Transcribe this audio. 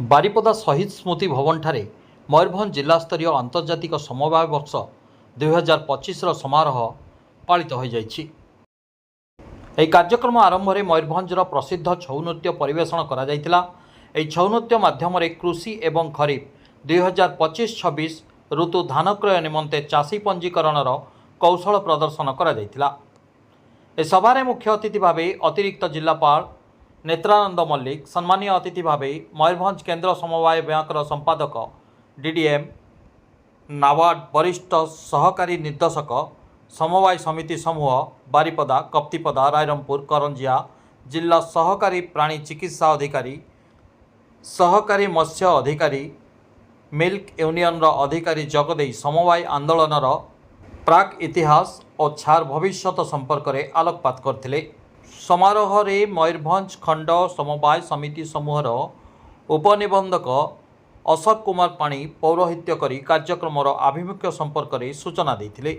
बारिपदा शहीद स्मृति भवन ठारे मयूरभंज जिलास्तरीय आंतर्जातिक समवाय वर्ष 2025 समारोह पालित हो जाइछि। ଏହି କାର୍ଯ୍ୟକ୍ରମ ଆରମ୍ଭରେ ମୟୂରଭଞ୍ଜର ପ୍ରସିଦ୍ଧ ଛଉ ନୃତ୍ୟ ପରିବେଷଣ କରାଯାଇଥିଲା। ଏହି ଛଉ ନୃତ୍ୟ ମାଧ୍ୟମରେ କୃଷି ଏବଂ ଖରିଫ 2025-26 ଋତୁ ଧାନ କ୍ରୟ ନିମନ୍ତେ ଚାଷୀ ପଞ୍ଜୀକରଣର କୌଶଳ ପ୍ରଦର୍ଶନ କରାଯାଇଥିଲା। ଏ ସଭାରେ ମୁଖ୍ୟ ଅତିଥି ଭାବେ ଅତିରିକ୍ତ ଜିଲ୍ଲାପାଳ नेत्रानंद मल्लिक, सम्मानीय अतिथि भावे मयूरभंज केन्द्र समवाय बैंकर संपादक डीडीएम नाबार्ड वरिष्ठ सहकारी निर्देशक समवाय समिति समूह बारिपदा, कप्तिपदा, रायरंगपुर, करंजिया जिला सहकारी प्राणी चिकित्सा अधिकारी, सहकारी मत्स्य अधिकारी, मिल्क यूनियन अधिकारी जगदे समवाय आंदोलन प्राक इतिहास और छार भविष्यत संपर्क में आलोकपात करथिले। समारोह रे मयूरभंज खंड समवाय समिति समूहर उपनिबंधक अशोक कुमार पाणी पौरोहित्य करी कार्यक्रम आभिमुख्य संपर्क में सूचना देथिले।